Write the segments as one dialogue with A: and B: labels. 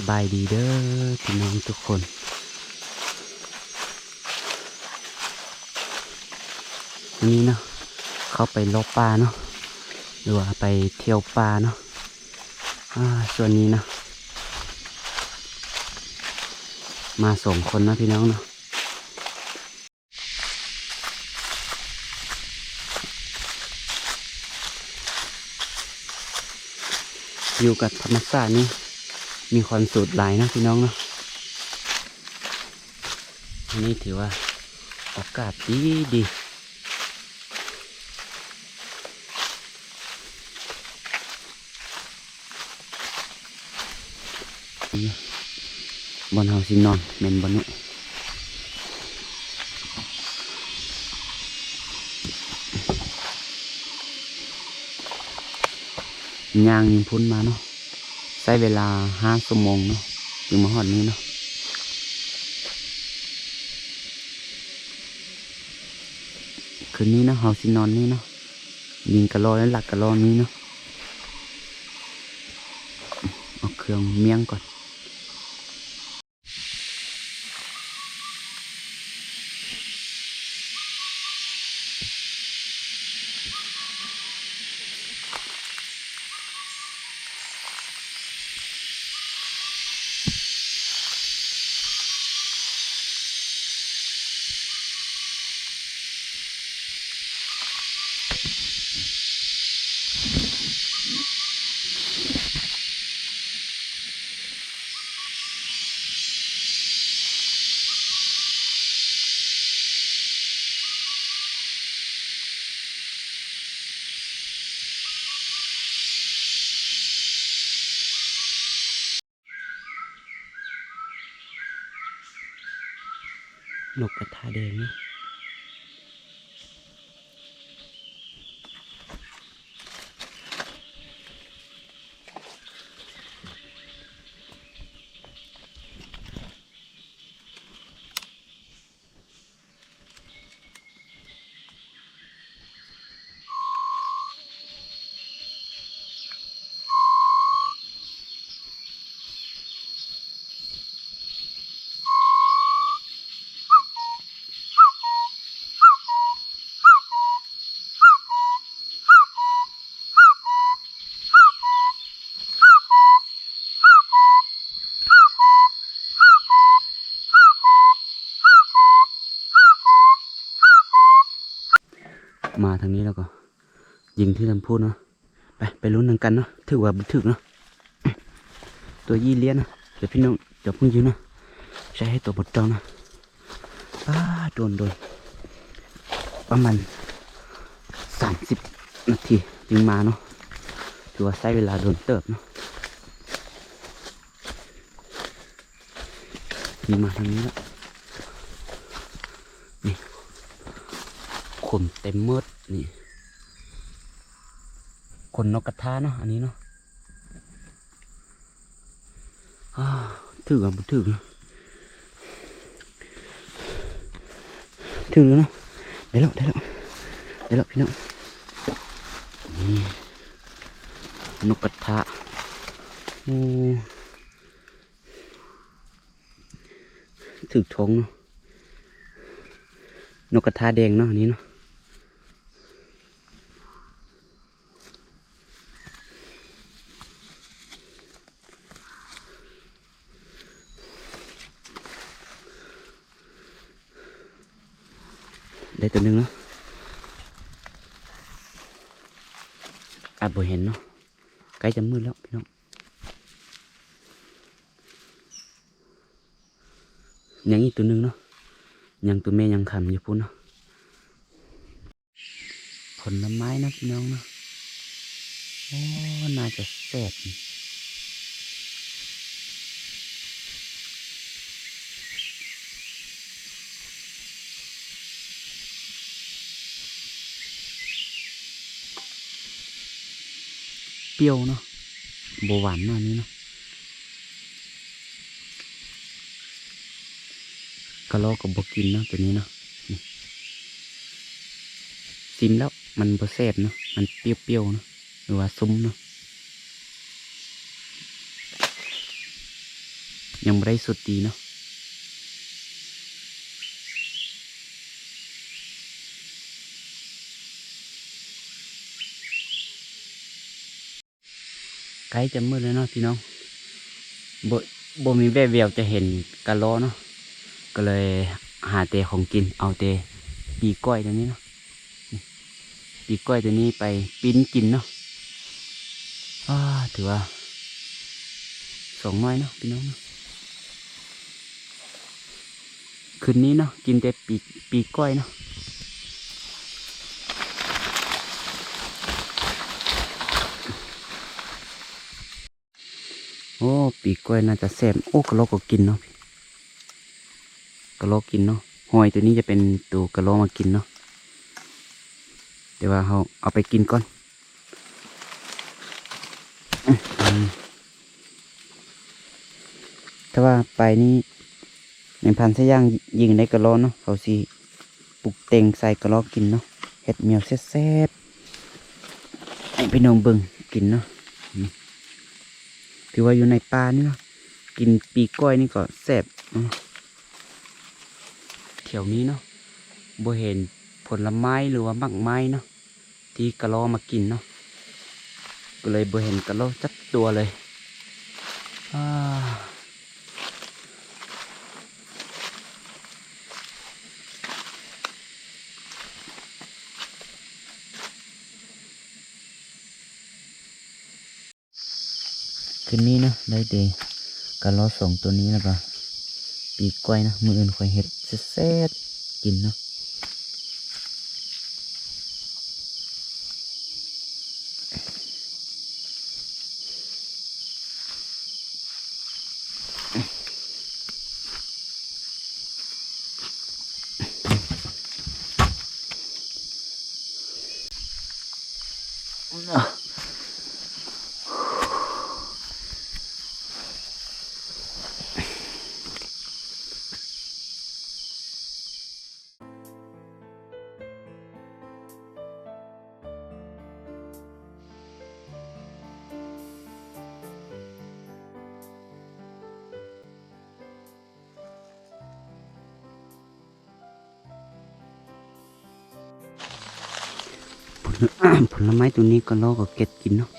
A: บายดีเด้อพี่น้องทุกคนวันนี้เนาะเขาไปลบปลาเนาะหรือว่าไปเที่ยวปลาเนาะส่วนนี้เนาะมา2 คนนะพี่น้องเนาะอยู่กับธรรมชาตินี่มีความสุขหลายนะพี่น้องเนาะอันนี้ถือว่าอากาศดีบนเฮาสินอนเมนบนนี้ย่างยิงพุ่นมาเนาะใช้เวลา5 ชั่วโมงเนาะถึงมาฮอดนี้เนาะคืนนี้นะเฮาสินอนนี่เนาะยิงกะลอและหลักกะลอนี้เนาะเอาเครื่องเมียงก่อนนกกระทาแดงเนาะมาทางนี้แล้วก็ยิงที่ลำพูนเนาะไปลุ้นกันเนาะถือว่าถึกเนาะตัวยี่เลี้ยนนะเดี๋ยวพี่น้องจะพึ่งยืนนะใช้ให้ตัวบดจองนะโดนประมาณ30 นาทีจึงมาเนาะถือว่าใช้เวลาโดนเติบเนาะนี่มาทางนี้แล้วนี่ขนเต็มมืดนี่ขนนกกระทาเนาะอันนี้เนาะถือกับบุถือถือแล้วเนาะได้แล้วพี่น้องนี่นกกระทาถือทงเนาะนกกระทาแดงเนาะอันนี้เนาะได้ตัวหนึ่งเนาะบ่เห็นเนาะใกล้จะมืดแล้วพี่น้องยังอีกตัวหนึ่งเนาะยังตัวแม่ยังขันอยู่พุ่นเนาะผลไม้นะพี่น้องเนาะน่าจะแซ่บเปรี้ยวเนาะบหวานเนาะนี้เนาะกะลอกับบกินเนาะตัวนี้เนาะซิมแล้วมันบ่แซ่บเนาะมันเปรี้ยวๆเนาะหรือว่าซุ้มเนาะ ยังไม่ได้สุดดีเนาะใกล้จะมืดแล้วเนาะพี่น้องบ่มีแววแววจะเห็นกะโลเนาะก็เลยหาเตะของกินเอาเตะปีก้อยตัวนี้เนาะปีก้อยตัวนี้ไปปิ้นกินเนาะถือว่าสองน้อยเนาะพี่น้องเนาะคืนนี้เนาะกินแต่ปีก้อยเนาะโอ้ปีก้อยน่าจะแซ่บโอ้กะโลก็กินเนาะกะโลกินเนาะหอยตัวนี้จะเป็นตัวกะโลมากินเนาะแต่ว่าเราเอาไปกินก่อนถ้าว่าไปนี่ในพันธุ์สย่างยิงในกะโลเนาะเขาสิปลุกเต็งใส่กะโลกินเนาะเห็ดเมียวแซ่บๆให้พี่น้องเบิ่งกินเนาะถือว่าอยู่ในป่านี่เนาะกินปีก้อยนี่ก็แซ่บแถวนี้เนาะบ่เห็นผลไม้หรือว่ามักไม้เนาะที่กะโลมากินเนาะก็เลยบ่เห็นกะโลจักตัวเลยคืนนี้เนาะได้เดกะโลสองตัวนี้แล้วก็ปีก้อยนะมืออื่นคอยเห็ดแซ่บๆกินเนาะผลไม้ตัวนี้ก็ลอกก็เก็บกินเนาะ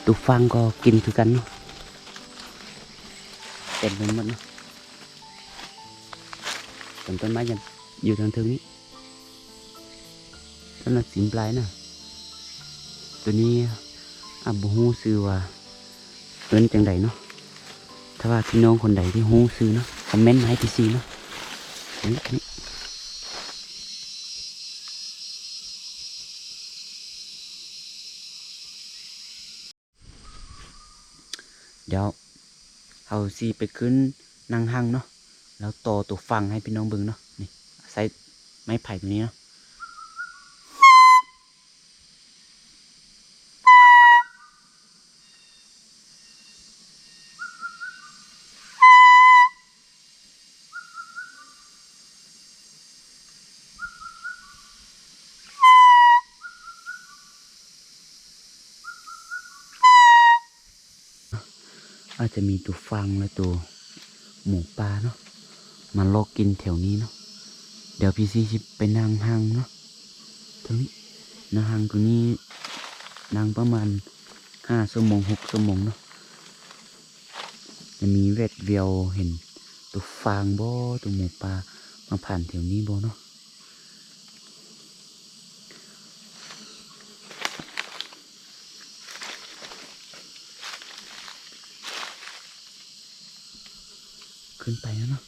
A: ตัวฟางก็กินคือกันเนาะเต็มไปหมดเนาะต้นไม้ยังอยู่ทางทึงนี้ต้นละสีปลายนะตัวนี้บ่ฮู้ซื้อว่าเอิ้นจังใดเนาะถ้าว่าพี่น้องคนใดที่ฮู้ซื้อเนาะคอมเมนต์มาให้พี่ซีเนาะนี่เดี๋ยวเอาซีไปขึ้นนั่งห้างเนาะแล้วต่อตัวฟังให้พี่น้องเบิ่งเนาะนี่ใส่ไม้ไผ่ตัวนี้เนาะอาจจะมีตัวฟังและตัวหมูปลาเนาะมาลอกกินแถวนี้เนาะเดี๋ยวพี่ซีจะไปนั่งห้างเนาะตรงนี้นั่งห้างตรงนี้นั่งประมาณ5 ชั่วโมง6 ชั่วโมงเนาะจะมีเวทเวียวเห็นตัวฟางบ่ตัวหมูปลามาผ่านแถวนี้บ่เนาะขึ้นไปแล้วเนาะ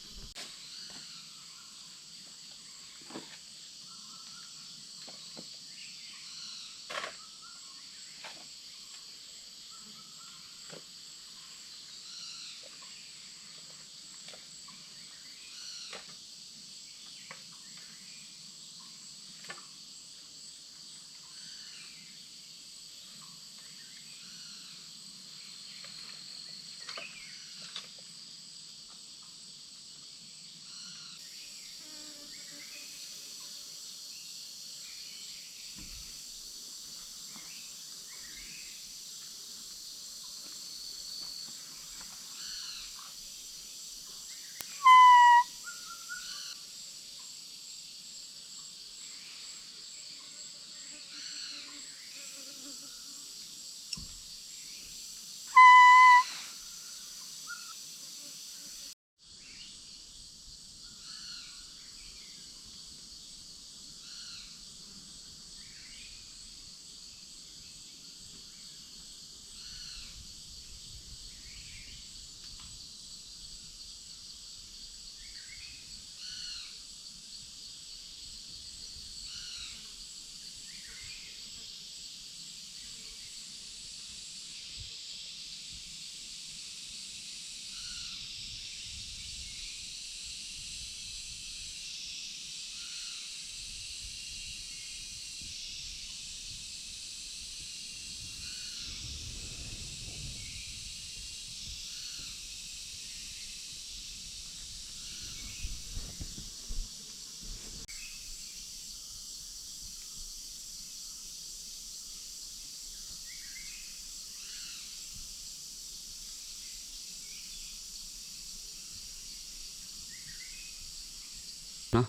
A: เนาะ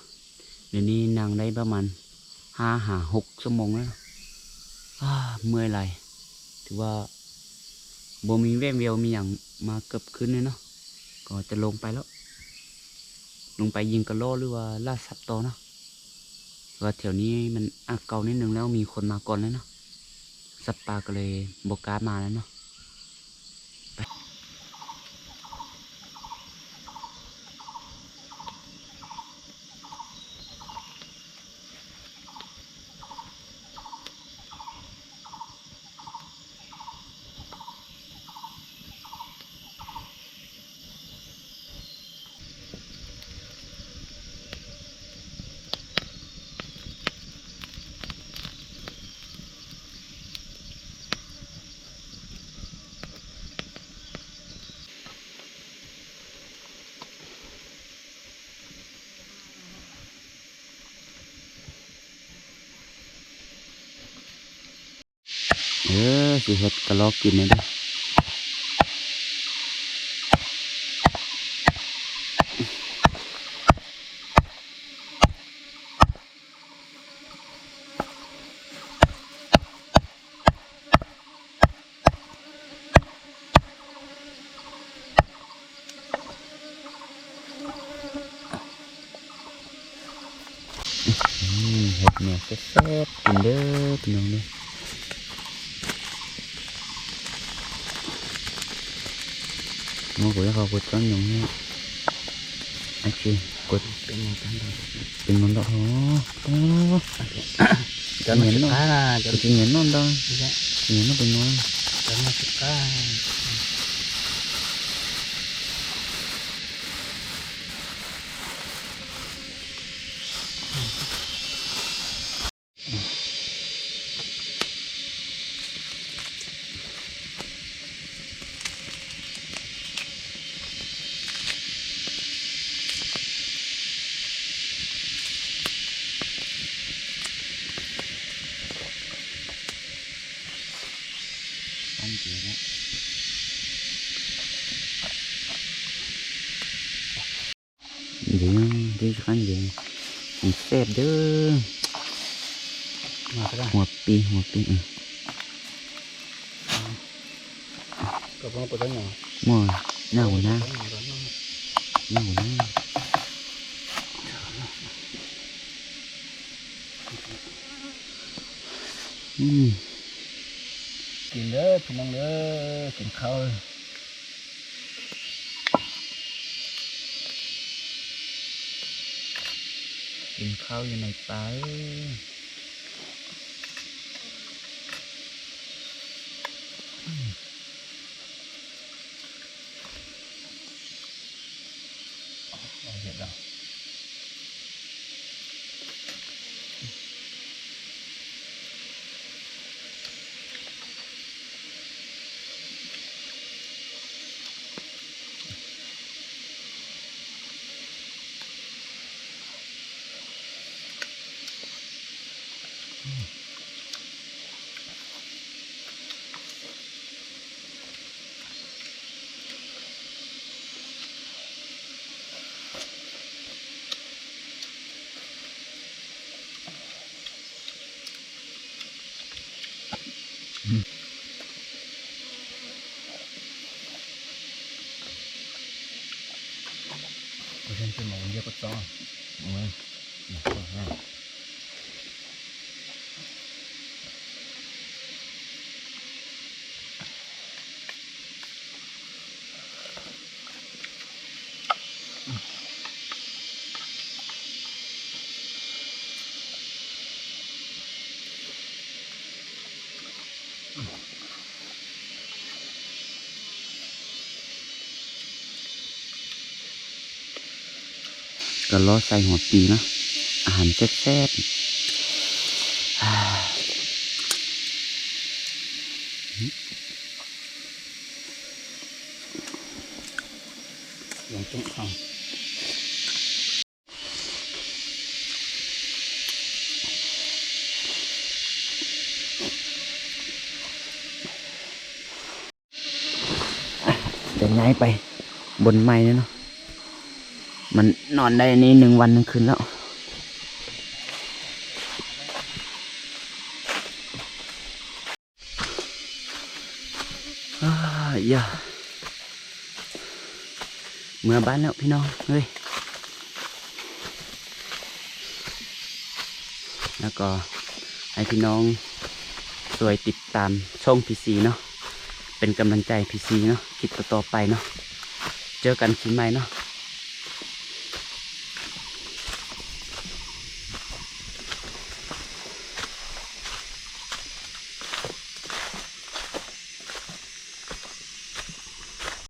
A: เดี๋ยวนี้นางได้ประมาณ6 ชั่วโมงแล้วเมื่อยไหลถือว่าบ่มีแววเวียวมีอย่างมาเกือบขึ้นเลยเนาะก็จะลงไปแล้วลงไปยิงกระโลหรือว่าล่าสัตว์ต่อเนาะว่าแถวนี้มันเก่านิดนึงแล้วมีคนมาก่อนแล้วเนาะสัตว์ป่าก็เลยบกล้ามาแล้วเนาะสิเฮ็ดกระลอกกินเลยเด้อเฮ็ดเนี่ยแซ่บๆกินเด้อพี่น้องเด้อnó của họ quật con nhung anh chị quậtเป็นมันดอกจะเห็นเนาะจะเห็นนอนดังเห็นnóเป็นน้อยจะมาสุก้าđi khán gì mình xếp đứaหัวปีก็พอไปได้หน่อยมั่วหน้าหัวหน้ากินเด้อพี่น้องเด้อกินข้าวกินข้าวอยู่ในป่าเห็ดเราฉันจะมองเยอะก็ต่อก็ล้อใส่หัวปีนะอาหารแซ่บลองจุ่มเอาจะย้ายไปบนไม้เนาะ มันนอนได้นี่1 วัน 1 คืนแล้วอย่าเมื่อบ้านแล้วพี่น้องเฮ้ยแล้วก็ให้พี่น้องช่วยติดตามช่องพีซีเนาะเป็นกำลังใจพีซีเนาะคลิปต่อๆไปเนาะเจอกันคลิปใหม่เนาะ